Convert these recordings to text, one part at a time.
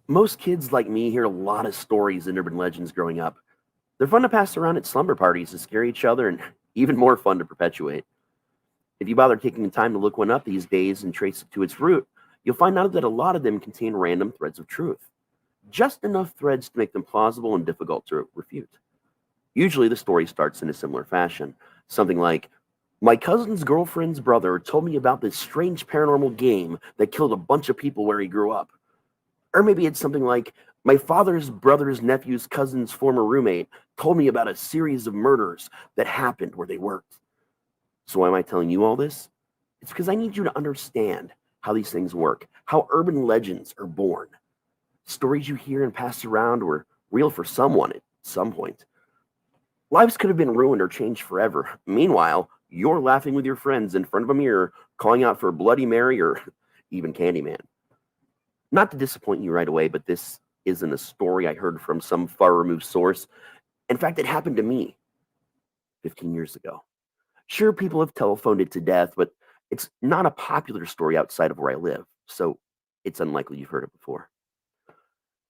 Most kids like me hear a lot of stories and urban legends growing up. They're fun to pass around at slumber parties to scare each other and even more fun to perpetuate. If you bother taking the time to look one up these days and trace it to its root, you'll find out that a lot of them contain random threads of truth. Just enough threads to make them plausible and difficult to refute. Usually the story starts in a similar fashion. Something like, my cousin's girlfriend's brother told me about this strange paranormal game that killed a bunch of people where he grew up. Or maybe it's something like, my father's brother's nephew's cousin's former roommate told me about a series of murders that happened where they worked. So why am I telling you all this? It's because I need you to understand how these things work, how urban legends are born. Stories you hear and pass around were real for someone at some point. Lives could have been ruined or changed forever. Meanwhile, you're laughing with your friends in front of a mirror, calling out for Bloody Mary or even Candyman. Not to disappoint you right away, but this isn't a story I heard from some far removed source. In fact, it happened to me 15 years ago. Sure, people have telephoned it to death, but it's not a popular story outside of where I live, so it's unlikely you've heard it before.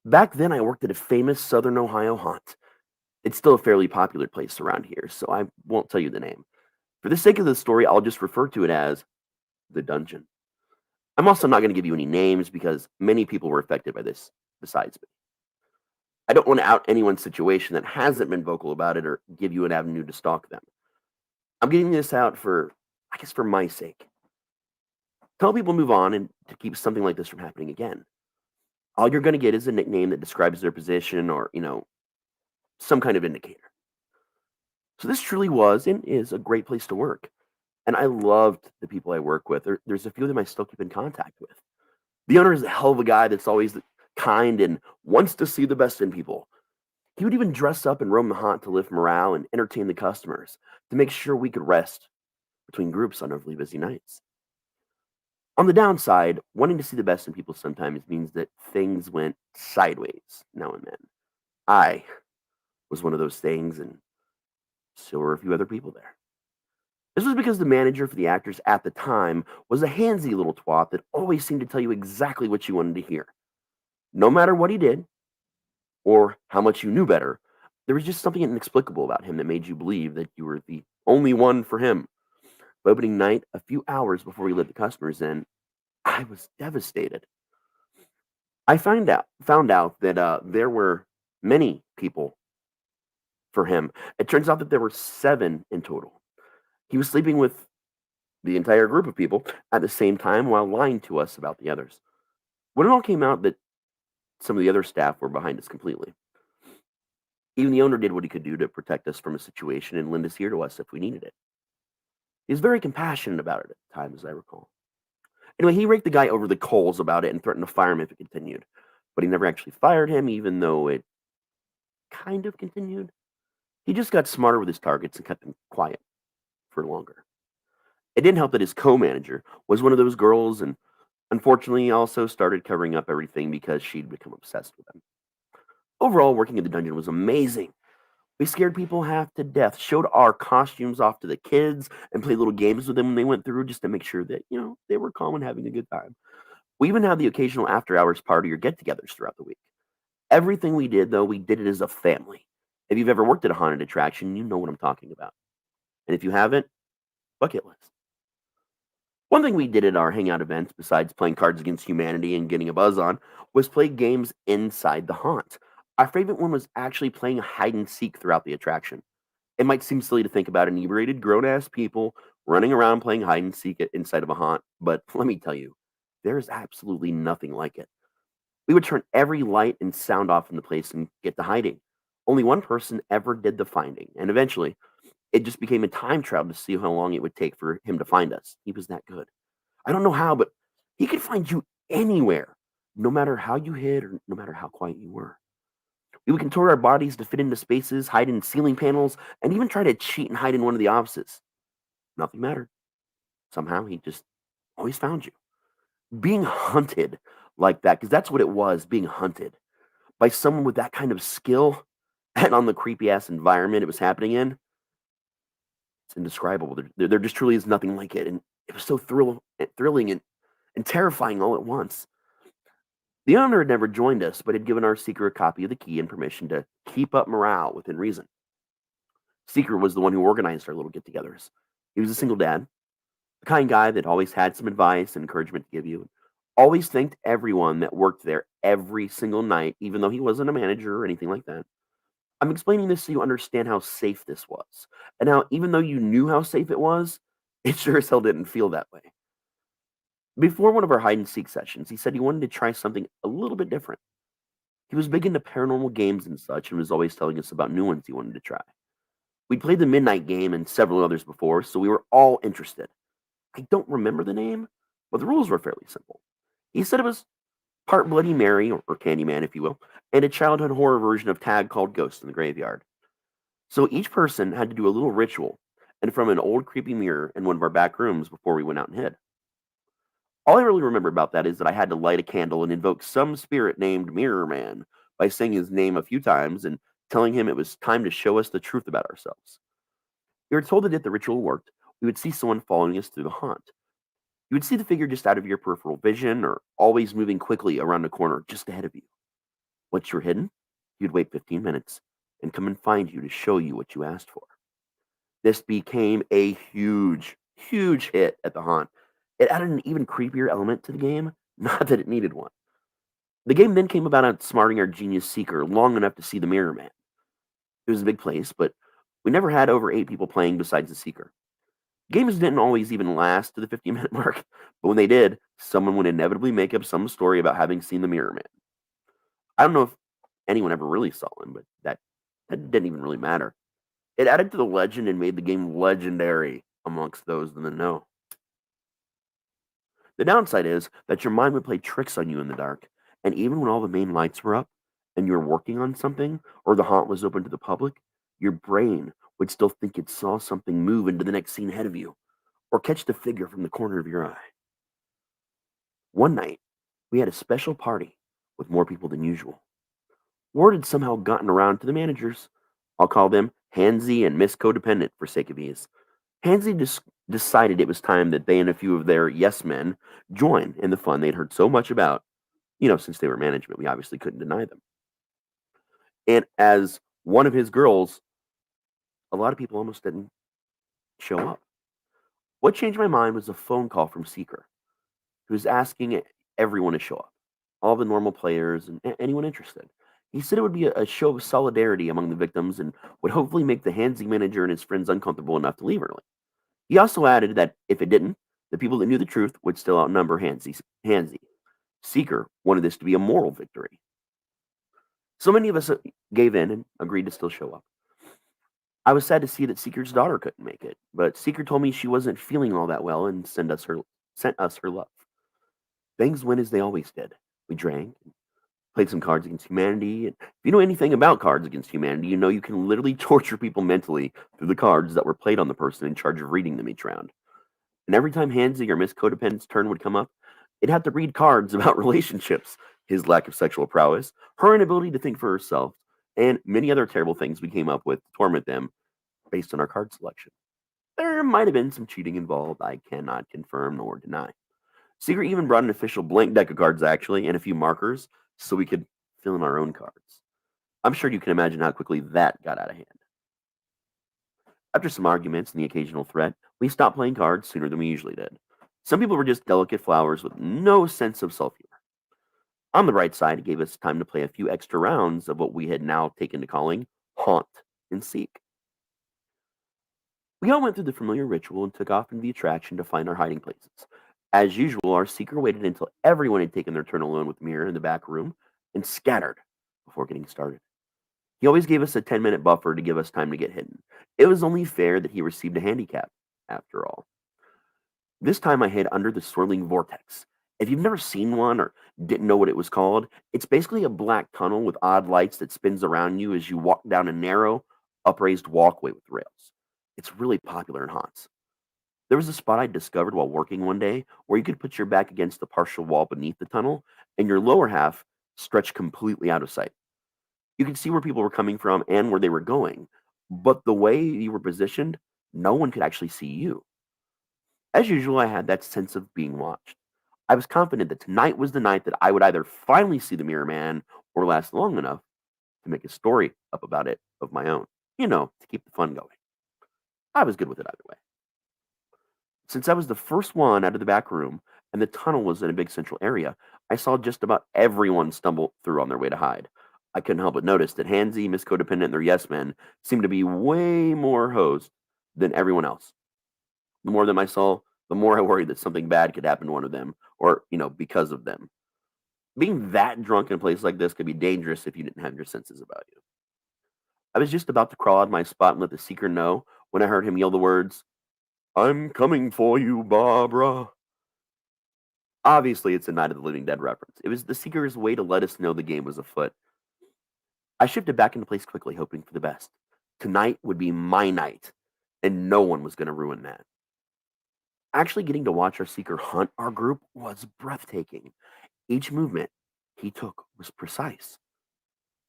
Back then, I worked at a famous Southern Ohio haunt. It's still a fairly popular place around here, so I won't tell you the name. For the sake of the story, I'll just refer to it as the dungeon. I'm also not going to give you any names because many people were affected by this besides me. I don't want to out anyone's situation that hasn't been vocal about it or give you an avenue to stalk them. I'm getting this out for my sake. Tell people to move on and to keep something like this from happening again. All you're going to get is a nickname that describes their position or, some kind of indicator. So this truly was and is a great place to work. And I loved the people I work with. There's a few of them I still keep in contact with. The owner is a hell of a guy that's always kind and wants to see the best in people. He would even dress up and roam the haunt to lift morale and entertain the customers to make sure we could rest between groups on overly busy nights. On the downside, wanting to see the best in people sometimes means that things went sideways now and then. I was one of those things, and so were a few other people there. This was because the manager for the actors at the time was a handsy little twat that always seemed to tell you exactly what you wanted to hear. No matter what he did, or how much you knew better, there was just something inexplicable about him that made you believe that you were the only one for him. Opening night, a few hours before we let the customers in, I was devastated. I found out that there were many people for him. It turns out that there were 7 in total. He was sleeping with the entire group of people at the same time while lying to us about the others. When it all came out that some of the other staff were behind us completely. Even the owner did what he could do to protect us from a situation and lend his ear to us if we needed it. He was very compassionate about it at the time, as I recall. Anyway, he raked the guy over the coals about it and threatened to fire him if it continued. But he never actually fired him, even though it kind of continued. He just got smarter with his targets and kept them quiet for longer. It didn't help that his co-manager was one of those girls and unfortunately also started covering up everything because she'd become obsessed with him. Overall, working in the dungeon was amazing. We scared people half to death, showed our costumes off to the kids, and played little games with them when they went through just to make sure that, they were calm and having a good time. We even had the occasional after hours party or get togethers throughout the week. Everything we did, though, we did it as a family. If you've ever worked at a haunted attraction, you know what I'm talking about. And if you haven't, bucket list. One thing we did at our hangout events, besides playing Cards Against Humanity and getting a buzz on, was play games inside the haunt. Our favorite one was actually playing hide and seek throughout the attraction. It might seem silly to think about inebriated grown ass people running around playing hide and seek inside of a haunt, but let me tell you, there is absolutely nothing like it. We would turn every light and sound off in the place and get to hiding. Only one person ever did the finding, and eventually, it just became a time trial to see how long it would take for him to find us. He was that good. I don't know how, but he could find you anywhere, no matter how you hid or no matter how quiet you were. We would contort our bodies to fit into spaces, hide in ceiling panels, and even try to cheat and hide in one of the offices. Nothing mattered. Somehow he just always found you. Being hunted like that, because that's what it was, being hunted by someone with that kind of skill and on the creepy ass environment it was happening in, it's indescribable. There just truly is nothing like it. And it was so thrilling and terrifying all at once. The owner had never joined us, but had given our seeker a copy of the key and permission to keep up morale within reason. Seeker was the one who organized our little get togethers. He was a single dad, the kind guy that always had some advice and encouragement to give you. Always thanked everyone that worked there every single night, even though he wasn't a manager or anything like that. I'm explaining this so you understand how safe this was, and how even though you knew how safe it was, it sure as hell didn't feel that way. Before one of our hide and seek sessions, he said he wanted to try something a little bit different. He was big into paranormal games and such, and was always telling us about new ones he wanted to try. We'd played the Midnight Game and several others before, so we were all interested. I don't remember the name, but the rules were fairly simple. He said it was part Bloody Mary, or Candyman, if you will, and a childhood horror version of Tag called Ghost in the Graveyard. So each person had to do a little ritual, and from an old creepy mirror in one of our back rooms before we went out and hid. All I really remember about that is that I had to light a candle and invoke some spirit named Mirror Man by saying his name a few times and telling him it was time to show us the truth about ourselves. We were told that if the ritual worked, we would see someone following us through the haunt. You would see the figure just out of your peripheral vision or always moving quickly around a corner just ahead of you. Once you're hidden, you'd wait 15 minutes and come and find you to show you what you asked for. This became a huge, huge hit at the haunt. It added an even creepier element to the game, not that it needed one. The game then came about outsmarting our genius seeker long enough to see the Mirror Man. It was a big place, but we never had over 8 people playing besides the seeker. Games didn't always even last to the 50-minute mark, but when they did, someone would inevitably make up some story about having seen the Mirror Man. I don't know if anyone ever really saw him, but that didn't even really matter. It added to the legend and made the game legendary amongst those in the know. The downside is that your mind would play tricks on you in the dark, and even when all the main lights were up and you were working on something or the haunt was open to the public, your brain would still think it saw something move into the next scene ahead of you or catch the figure from the corner of your eye. One night, we had a special party with more people than usual. Word had somehow gotten around to the managers. I'll call them Hansy and Miss Codependent for sake of ease. Hansy decided it was time that they and a few of their yes men join in the fun they'd heard so much about. Since they were management, we obviously couldn't deny them. And as one of his girls, a lot of people almost didn't show up. What changed my mind was a phone call from Seeker, who was asking everyone to show up, all the normal players and anyone interested. He said it would be a show of solidarity among the victims and would hopefully make the Hansy manager and his friends uncomfortable enough to leave early. He also added that if it didn't, the people that knew the truth would still outnumber Hansy. Seeker wanted this to be a moral victory. So many of us gave in and agreed to still show up. I was sad to see that Seeker's daughter couldn't make it, but Seeker told me she wasn't feeling all that well and sent us her love. Things went as they always did. We drank, played some Cards Against Humanity, and if you know anything about Cards Against Humanity, you know you can literally torture people mentally through the cards that were played on the person in charge of reading them each round. And every time Hansy or Miss Codependent's turn would come up, it'd have to read cards about relationships, his lack of sexual prowess, her inability to think for herself, and many other terrible things we came up with to torment them based on our card selection. There might have been some cheating involved, I cannot confirm nor deny. Seeker even brought an official blank deck of cards, actually, and a few markers so we could fill in our own cards. I'm sure you can imagine how quickly that got out of hand. After some arguments and the occasional threat, we stopped playing cards sooner than we usually did. Some people were just delicate flowers with no sense of self-humor. On the bright side, it gave us time to play a few extra rounds of what we had now taken to calling Haunt and Seek. We all went through the familiar ritual and took off into the attraction to find our hiding places. As usual, our seeker waited until everyone had taken their turn alone with Mirror in the back room and scattered before getting started. He always gave us a 10-minute buffer to give us time to get hidden. It was only fair that he received a handicap, after all. This time I hid under the swirling vortex. If you've never seen one or didn't know what it was called, it's basically a black tunnel with odd lights that spins around you as you walk down a narrow, upraised walkway with rails. It's really popular in haunts. There was a spot I discovered while working one day where you could put your back against the partial wall beneath the tunnel and your lower half stretched completely out of sight. You could see where people were coming from and where they were going, but the way you were positioned, no one could actually see you. As usual, I had that sense of being watched. I was confident that tonight was the night that I would either finally see the Mirror Man or last long enough to make a story up about it of my own, to keep the fun going. I was good with it either way. Since I was the first one out of the back room and the tunnel was in a big central area, I saw just about everyone stumble through on their way to hide. I couldn't help but notice that Hansy, Miss Codependent, and their yes men seemed to be way more hosed than everyone else. The more of them I saw, the more I worried that something bad could happen to one of them, or, because of them. Being that drunk in a place like this could be dangerous if you didn't have your senses about you. I was just about to crawl out of my spot and let the seeker know when I heard him yell the words, "I'm coming for you, Barbara." Obviously, it's a Night of the Living Dead reference. It was the seeker's way to let us know the game was afoot. I shifted back into place quickly, hoping for the best. Tonight would be my night, and no one was going to ruin that. Actually, getting to watch our seeker hunt our group was breathtaking. Each movement he took was precise.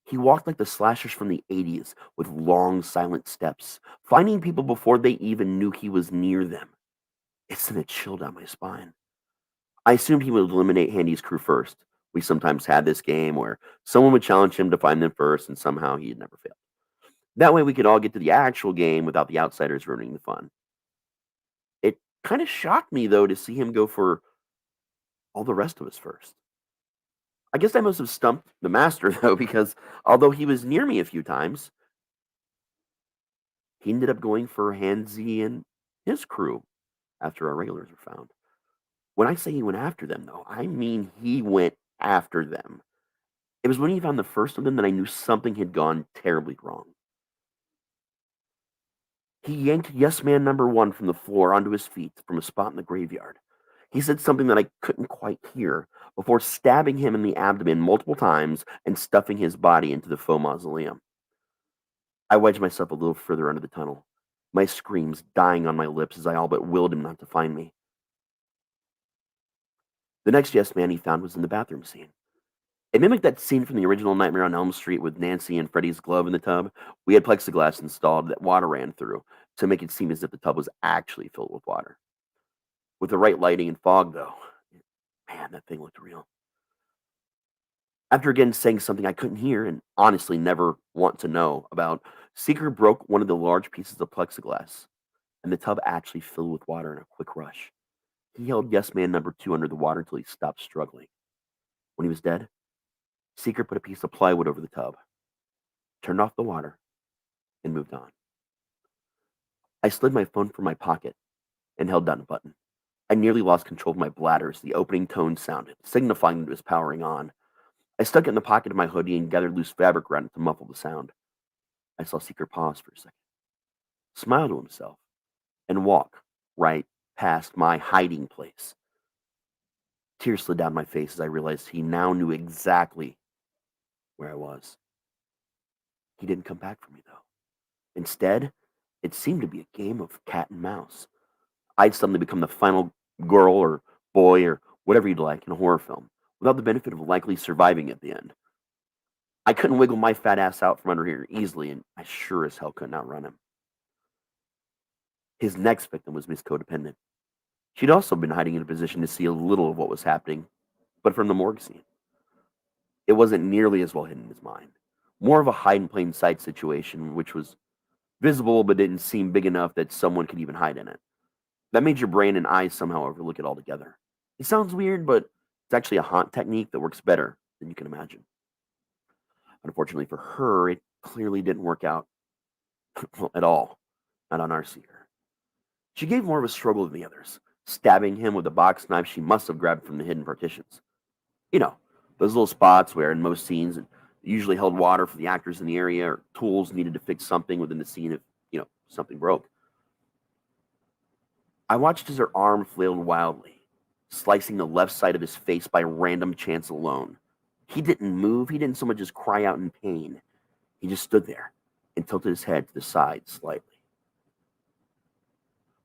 He walked like the slashers from the 80s with long, silent steps, finding people before they even knew he was near them. It sent a chill down my spine. I assumed he would eliminate Handy's crew first. We sometimes had this game where someone would challenge him to find them first, and somehow he'd never fail. That way we could all get to the actual game without the outsiders ruining the fun. It kind of shocked me, though, to see him go for all the rest of us first. I guess I must have stumped the master, though, because although he was near me a few times, he ended up going for Hansy and his crew after our regulars were found. When I say he went after them, though, I mean he went after them. It was when he found the first of them that I knew something had gone terribly wrong. He yanked Yes Man number one from the floor onto his feet from a spot in the graveyard. He said something that I couldn't quite hear before stabbing him in the abdomen multiple times and stuffing his body into the faux mausoleum. I wedged myself a little further under the tunnel, my screams dying on my lips as I all but willed him not to find me. The next Yes Man he found was in the bathroom scene. It mimicked that scene from the original Nightmare on Elm Street with Nancy and Freddy's glove in the tub. We had plexiglass installed that water ran through to make it seem as if the tub was actually filled with water. With the right lighting and fog, though, man, that thing looked real. After again saying something I couldn't hear and honestly never want to know about, Seeker broke one of the large pieces of plexiglass, and the tub actually filled with water in a quick rush. He held Yes Man number two under the water until he stopped struggling. When he was dead, Seeker put a piece of plywood over the tub, turned off the water, and moved on. I slid my phone from my pocket and held down a button. I nearly lost control of my bladder as the opening tone sounded, signifying that it was powering on. I stuck it in the pocket of my hoodie and gathered loose fabric around it to muffle the sound. I saw Seeker pause for a second, smile to himself, and walk right past my hiding place. Tears slid down my face as I realized he now knew exactly where I was. He didn't come back for me, though. Instead, it seemed to be a game of cat and mouse. I'd suddenly become the final girl or boy or whatever you'd like in a horror film, without the benefit of likely surviving at the end. I couldn't wiggle my fat ass out from under here easily, and I sure as hell couldn't outrun him. His next victim was Miss Codependent. She'd also been hiding in a position to see a little of what was happening, but from the morgue scene. It wasn't nearly as well hidden as mine. More of a hide in plain sight situation, which was visible but didn't seem big enough that someone could even hide in it. That made your brain and eyes somehow overlook it altogether. It sounds weird, but it's actually a haunt technique that works better than you can imagine. Unfortunately for her, it clearly didn't work out at all, not on our seeker. She gave more of a struggle than the others, stabbing him with a box knife she must have grabbed from the hidden partitions. You know, those little spots where in most scenes it usually held water for the actors in the area or tools needed to fix something within the scene if, something broke. I watched as her arm flailed wildly, slicing the left side of his face by random chance alone. He didn't move, he didn't so much as cry out in pain. He just stood there and tilted his head to the side slightly.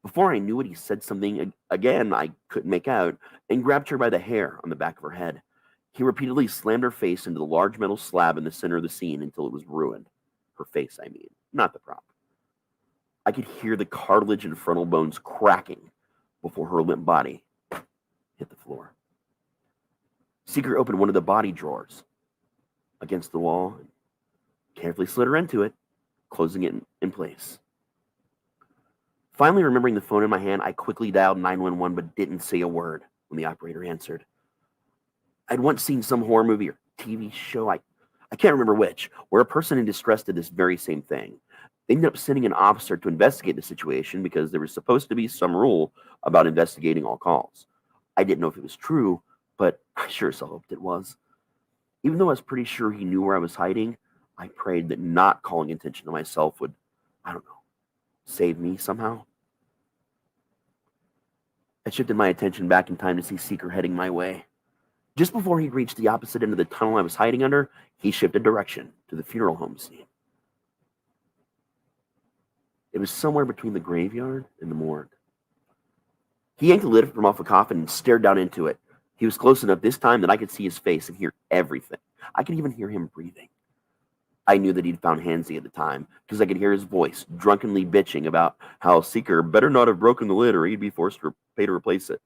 Before I knew it, he said something again I couldn't make out and grabbed her by the hair on the back of her head. He repeatedly slammed her face into the large metal slab in the center of the scene until it was ruined. Her face, I mean, not the prop. I could hear the cartilage and frontal bones cracking before her limp body hit the floor. Seeker opened one of the body drawers against the wall and carefully slid her into it, closing it in place. Finally, remembering the phone in my hand, I quickly dialed 911 but didn't say a word when the operator answered. I'd once seen some horror movie or TV show, I can't remember which, where a person in distress did this very same thing. They ended up sending an officer to investigate the situation because there was supposed to be some rule about investigating all calls. I didn't know if it was true, but I sure as hell hoped it was. Even though I was pretty sure he knew where I was hiding, I prayed that not calling attention to myself would, I don't know, save me somehow. I shifted my attention back in time to see Seeker heading my way. Just before he reached the opposite end of the tunnel I was hiding under, he shifted direction to the funeral home scene. It was somewhere between the graveyard and the morgue. He yanked the lid from off a coffin and stared down into it. He was close enough this time that I could see his face and hear everything. I could even hear him breathing. I knew that he'd found Hansy at the time because I could hear his voice drunkenly bitching about how Seeker better not have broken the lid or he'd be forced to pay to replace it,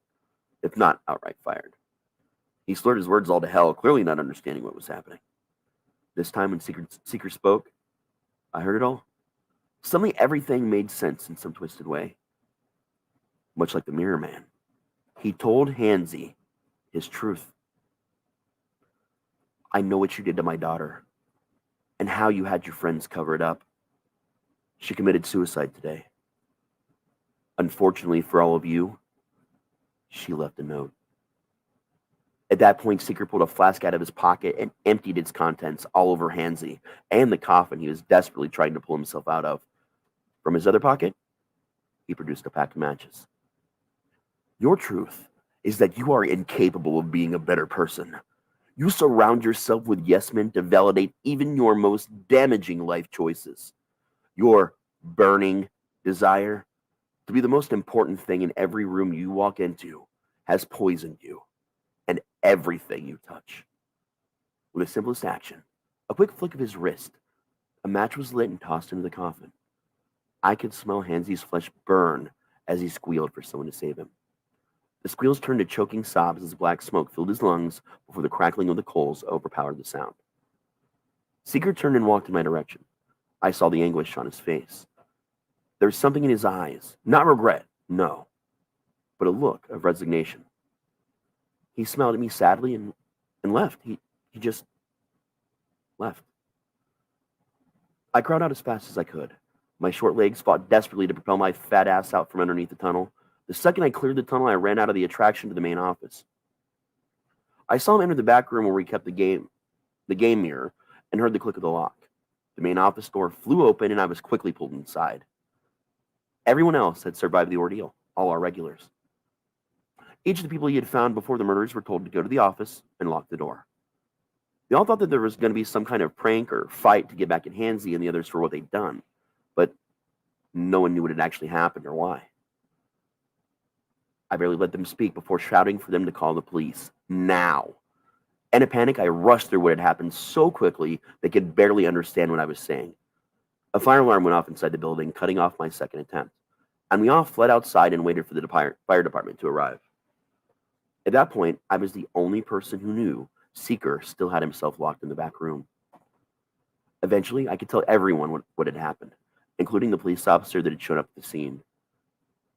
if not outright fired. He slurred his words all to hell, clearly not understanding what was happening. This time when Seeker spoke, I heard it all. Suddenly everything made sense in some twisted way. Much like the Mirror Man. He told Hansy his truth. I know what you did to my daughter and how you had your friends cover it up. She committed suicide today. Unfortunately for all of you, she left a note. At that point, Seeker pulled a flask out of his pocket and emptied its contents all over Hansy and the coffin he was desperately trying to pull himself out of. From his other pocket, he produced a pack of matches. Your truth is that you are incapable of being a better person. You surround yourself with yes men to validate even your most damaging life choices. Your burning desire to be the most important thing in every room you walk into has poisoned you and everything you touch. With the simplest action, a quick flick of his wrist, a match was lit and tossed into the coffin. I could smell Hansy's flesh burn as he squealed for someone to save him. The squeals turned to choking sobs as black smoke filled his lungs before the crackling of the coals overpowered the sound. Seeker turned and walked in my direction. I saw the anguish on his face. There was something in his eyes, not regret, no, but a look of resignation. He smiled at me sadly and left. He just left. I crawled out as fast as I could. My short legs fought desperately to propel my fat ass out from underneath the tunnel. The second I cleared the tunnel, I ran out of the attraction to the main office. I saw him enter the back room where we kept the game mirror, and heard the click of the lock. The main office door flew open, and I was quickly pulled inside. Everyone else had survived the ordeal, all our regulars. Each of the people he had found before the murders were told to go to the office and lock the door. They all thought that there was going to be some kind of prank or fight to get back at Hansy and the others for what they'd done, but no one knew what had actually happened or why. I barely let them speak before shouting for them to call the police. Now. In a panic, I rushed through what had happened so quickly they could barely understand what I was saying. A fire alarm went off inside the building, cutting off my second attempt, and we all fled outside and waited for the fire department to arrive. At that point, I was the only person who knew Seeker still had himself locked in the back room. Eventually, I could tell everyone what had happened, including the police officer that had shown up at the scene.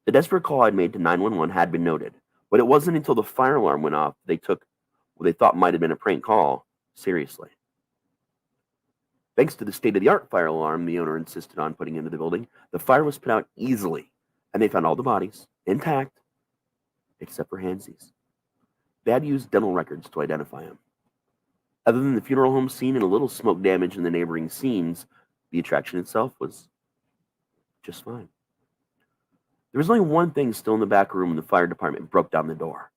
The desperate call I'd made to 911 had been noted, but it wasn't until the fire alarm went off they took what they thought might have been a prank call seriously. Thanks to the state-of-the-art fire alarm the owner insisted on putting into the building, the fire was put out easily, and they found all the bodies intact, except for Hansy's. They had used dental records to identify him. Other than the funeral home scene and a little smoke damage in the neighboring scenes, the attraction itself was just fine. There was only one thing still in the back room when the fire department broke down the door.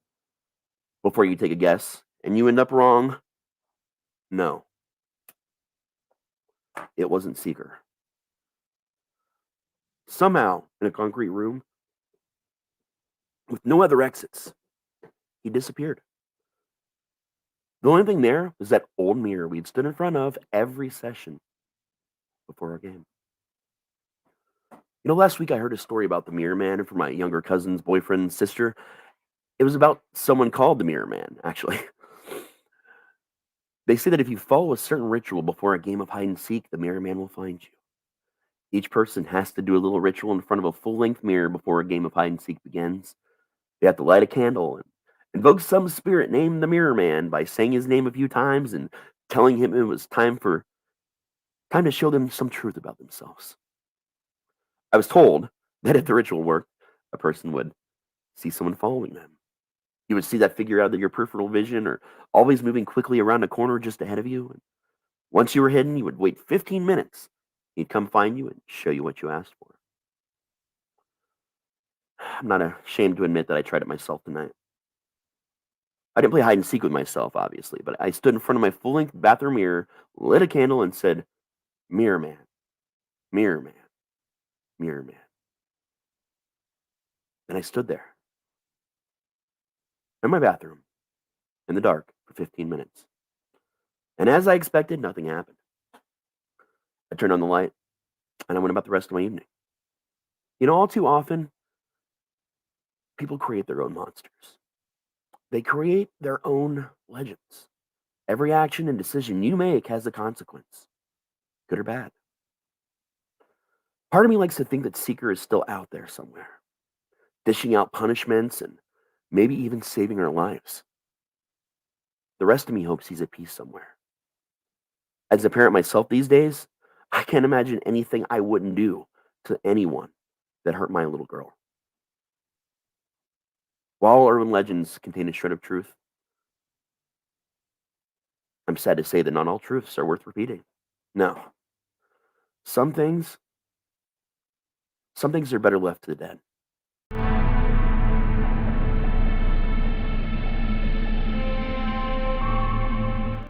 Before you take a guess, and you end up wrong, no. It wasn't Seeker. Somehow, in a concrete room, with no other exits, he disappeared. The only thing there was that old mirror we'd stood in front of every session before our game. You know, last week I heard a story about the Mirror Man from my younger cousin's boyfriend's sister. It was about someone called the Mirror Man, actually. They say that if you follow a certain ritual before a game of hide and seek, the mirror man will find you. Each person has to do a little ritual in front of a full length mirror before a game of hide and seek begins. They have to light a candle and invoke some spirit named the Mirror Man by saying his name a few times and telling him it was time to show them some truth about themselves. I was told that if the ritual worked, a person would see someone following them. You would see that figure out of your peripheral vision or always moving quickly around a corner just ahead of you. And once you were hidden, you would wait 15 minutes. He'd come find you and show you what you asked for. I'm not ashamed to admit that I tried it myself tonight. I didn't play hide and seek with myself, obviously, but I stood in front of my full length bathroom mirror, lit a candle, and said, Mirror Man, Mirror Man, Mirror Man. And I stood there in my bathroom in the dark for 15 minutes. And as I expected, nothing happened. I turned on the light and I went about the rest of my evening. All too often, people create their own monsters. They create their own legends. Every action and decision you make has a consequence, good or bad. Part of me likes to think that Seeker is still out there somewhere, dishing out punishments and maybe even saving our lives. The rest of me hopes he's at peace somewhere. As a parent myself these days, I can't imagine anything I wouldn't do to anyone that hurt my little girl. While all urban legends contain a shred of truth, I'm sad to say that not all truths are worth repeating. No. Some things, some things are better left to the dead.